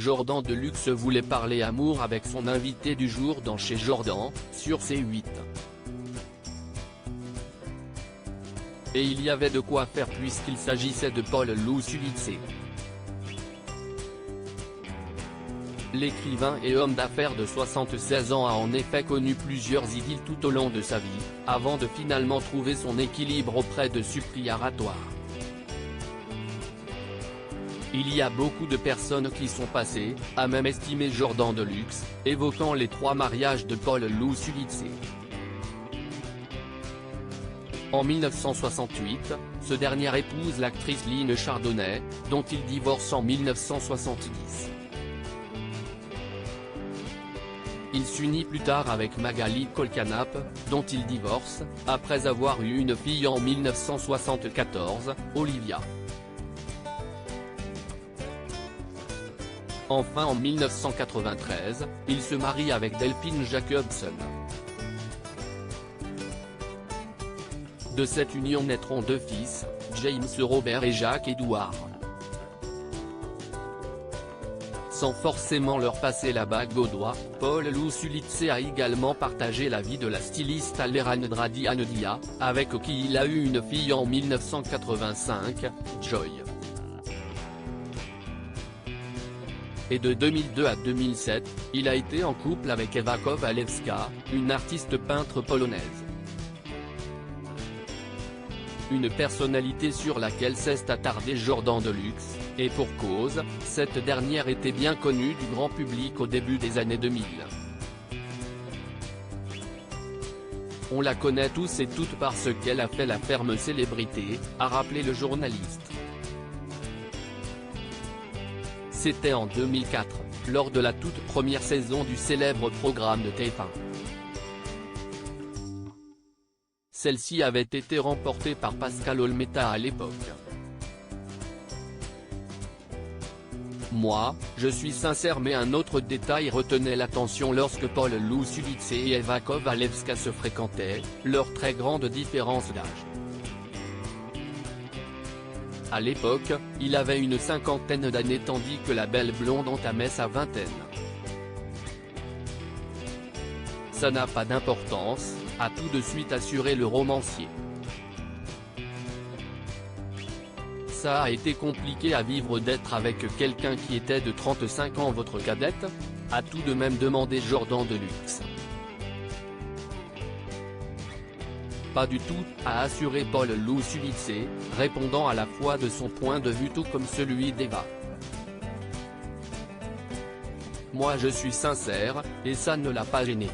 Jordan Deluxe voulait parler amour avec son invité du jour dans Chez Jordan, sur C8. Et il y avait de quoi faire puisqu'il s'agissait de Paul Lousulitze. L'écrivain et homme d'affaires de 76 ans a en effet connu plusieurs idylles tout au long de sa vie, avant de finalement trouver son équilibre auprès de Supriya Ratoire. Il y a beaucoup de personnes qui sont passées, a même estimé Jordan Deluxe, évoquant les 3 mariages de Paul Lousulitze. En 1968, ce dernier épouse l'actrice Lynne Chardonnay, dont il divorce en 1970. Il s'unit plus tard avec Magali Kolkanap, dont il divorce, après avoir eu une fille en 1974, Olivia. Enfin en 1993, il se marie avec Delphine Jacobson. De cette union naîtront 2 fils, James Robert et Jacques Edouard. Sans forcément leur passer la bague au doigt, Paul Lousulitze a également partagé la vie de la styliste Alejandra Dia, avec qui il a eu une fille en 1985, Joy. Et de 2002 à 2007, il a été en couple avec Ewa Kowalewska, une artiste peintre polonaise. Une personnalité sur laquelle s'est attardé Jordan Deluxe, et pour cause, cette dernière était bien connue du grand public au début des années 2000. On la connaît tous et toutes parce qu'elle a fait la ferme célébrité, a rappelé le journaliste. C'était en 2004, lors de la toute première saison du célèbre programme de TF1. Celle-ci avait été remportée par Pascal Olmeta à l'époque. Moi, je suis sincère, mais un autre détail retenait l'attention lorsque Paul Lousulitze et Ewa Kowalewska se fréquentaient, leur très grande différence d'âge. À l'époque, il avait une 50aine d'années tandis que la belle blonde entamait sa vingtaine. Ça n'a pas d'importance, a tout de suite assuré le romancier. Ça a été compliqué à vivre d'être avec quelqu'un qui était de 35 ans votre cadette, a tout de même demandé Jordan Deluxe. Pas du tout, a assuré Paul Lousulitze, répondant à la fois de son point de vue tout comme celui d'Ewa. Moi je suis sincère, et ça ne l'a pas gêné.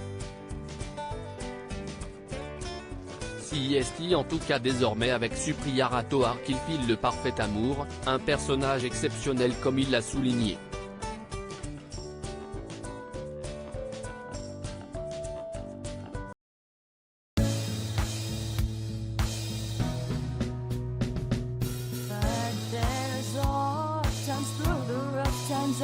Si est en tout cas désormais avec Supriya Ratoire qu'il file le parfait amour, un personnage exceptionnel comme il l'a souligné. But there's all times through the rough times